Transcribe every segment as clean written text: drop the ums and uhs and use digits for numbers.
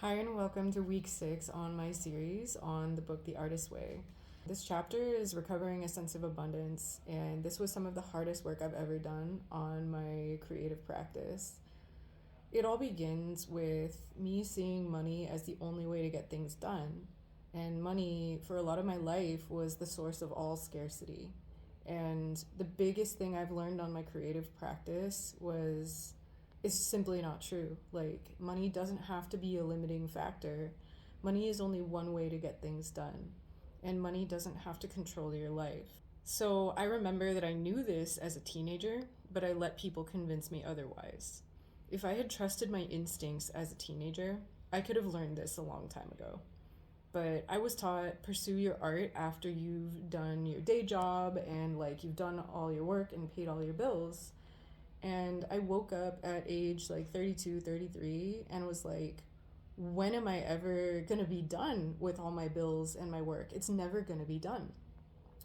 Hi, and welcome to week 6 on my series on the book The Artist's Way. This chapter is Recovering a Sense of Abundance, and this was some of the hardest work I've ever done on my creative practice. It all begins with me seeing money as the only way to get things done. And money, for a lot of my life, was the source of all scarcity. And the biggest thing I've learned on my creative practice was it's simply not true. Like, money doesn't have to be a limiting factor. Money is only one way to get things done, and money doesn't have to control your life. So I remember that I knew this as a teenager, but I let people convince me otherwise. If I had trusted my instincts as a teenager, I could have learned this a long time ago. But I was taught pursue your art after you've done your day job and you've done all your work and paid all your bills. And I woke up at age 32, 33 and was like, when am I ever going to be done with all my bills and my work? It's never going to be done.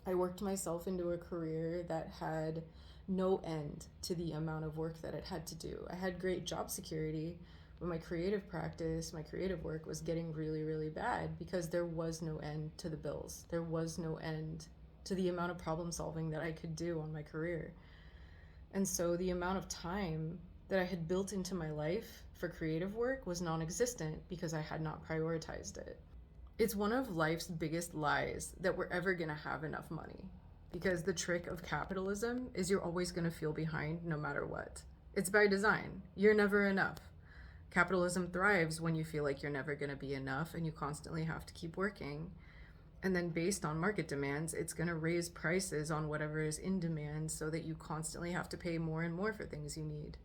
I worked myself into a career that had no end to the amount of work that it had to do. I had great job security, but my creative practice, my creative work was getting really, really bad because there was no end to the bills. There was no end to the amount of problem solving that I could do on my career. And so the amount of time that I had built into my life for creative work was non-existent because I had not prioritized it. It's one of life's biggest lies that we're ever going to have enough money, because the trick of capitalism is you're always going to feel behind no matter what. It's by design. You're never enough. Capitalism thrives when you feel like you're never going to be enough and you constantly have to keep working. And then based on market demands, it's going to raise prices on whatever is in demand so that you constantly have to pay more and more for things you need.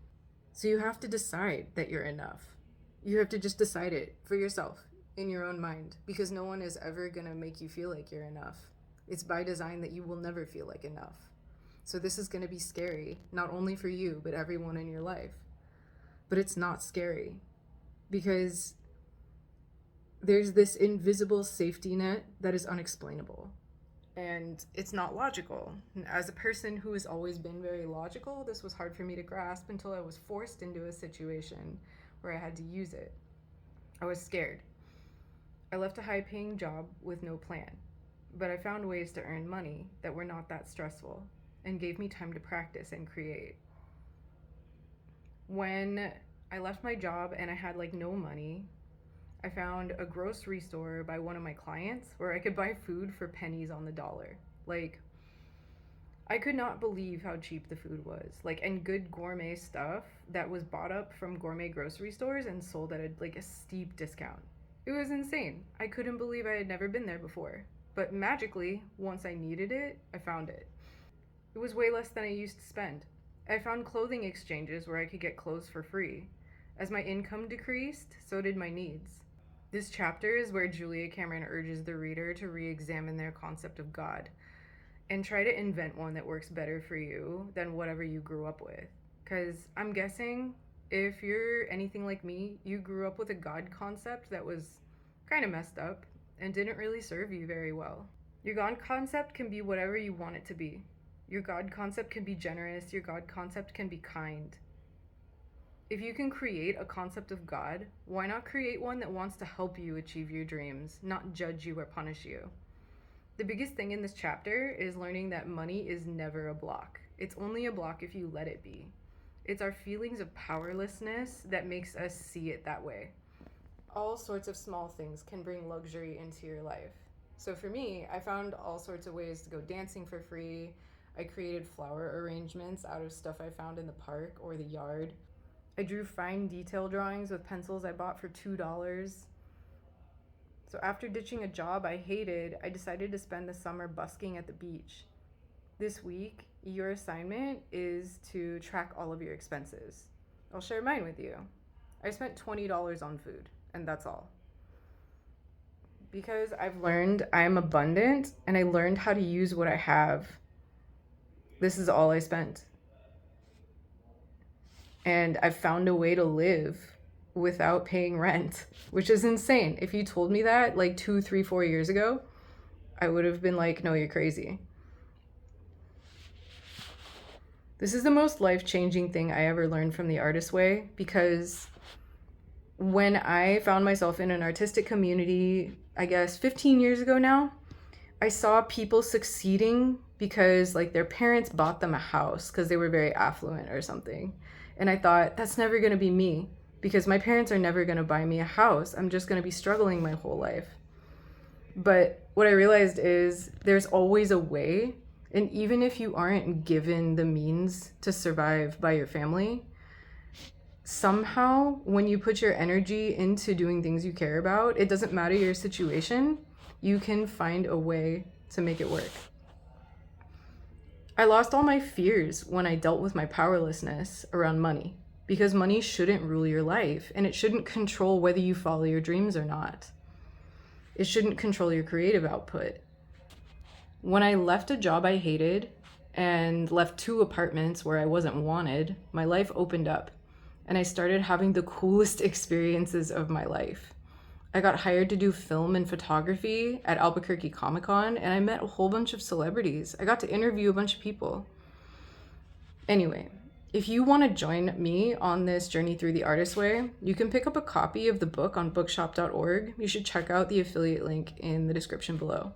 So you have to decide that you're enough. You have to just decide it for yourself in your own mind, because no one is ever going to make you feel like you're enough. It's by design that you will never feel like enough. So this is going to be scary, not only for you, but everyone in your life. But it's not scary because there's this invisible safety net that is unexplainable. And it's not logical. As a person who has always been very logical, this was hard for me to grasp until I was forced into a situation where I had to use it. I was scared. I left a high-paying job with no plan, but I found ways to earn money that were not that stressful and gave me time to practice and create. When I left my job and I had no money, I found a grocery store by one of my clients where I could buy food for pennies on the dollar. I could not believe how cheap the food was. And good gourmet stuff that was bought up from gourmet grocery stores and sold at a steep discount. It was insane. I couldn't believe I had never been there before. But magically, once I needed it, I found it. It was way less than I used to spend. I found clothing exchanges where I could get clothes for free. As my income decreased, so did my needs. This chapter is where Juliacameron urges the reader to re-examine their concept of God and try to invent one that works better for you than whatever you grew up with. Because I'm guessing if you're anything like me, you grew up with a God concept that was kind of messed up and didn't really serve you very well. Your God concept can be whatever you want it to be. Your God concept can be generous. Your God concept can be kind. If you can create a concept of God, why not create one that wants to help you achieve your dreams, not judge you or punish you? The biggest thing in this chapter is learning that money is never a block. It's only a block if you let it be. It's our feelings of powerlessness that makes us see it that way. All sorts of small things can bring luxury into your life. So for me, I found all sorts of ways to go dancing for free. I created flower arrangements out of stuff I found in the park or the yard. I drew fine detail drawings with pencils I bought for $2. So after ditching a job I hated, I decided to spend the summer busking at the beach. This week, your assignment is to track all of your expenses. I'll share mine with you. I spent $20 on food, and that's all. Because I've learned I'm abundant and I learned how to use what I have, this is all I spent. And I've found a way to live without paying rent, which is insane. If you told me that 2, 3, 4 years ago, I would have been like, no, you're crazy. This is the most life-changing thing I ever learned from the Artist's Way, because when I found myself in an artistic community, I guess 15 years ago now, I saw people succeeding because like their parents bought them a house because they were very affluent or something. And I thought, that's never going to be me because my parents are never going to buy me a house. I'm just going to be struggling my whole life. But what I realized is there's always a way. And even if you aren't given the means to survive by your family, somehow when you put your energy into doing things you care about, it doesn't matter your situation, you can find a way to make it work. I lost all my fears when I dealt with my powerlessness around money, because money shouldn't rule your life and it shouldn't control whether you follow your dreams or not. It shouldn't control your creative output. When I left a job I hated and left 2 apartments where I wasn't wanted, my life opened up and I started having the coolest experiences of my life. I got hired to do film and photography at Albuquerque Comic Con, and I met a whole bunch of celebrities. I got to interview a bunch of people. Anyway, if you want to join me on this journey through the artist way, you can pick up a copy of the book on bookshop.org. You should check out the affiliate link in the description below.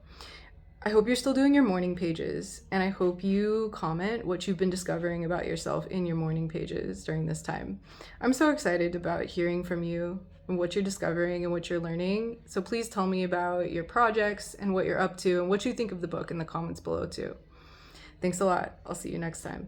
I hope you're still doing your morning pages, and I hope you comment what you've been discovering about yourself in your morning pages during this time. I'm so excited about hearing from you and what you're discovering and what you're learning. So please tell me about your projects and what you're up to and what you think of the book in the comments below too. Thanks a lot. I'll see you next time.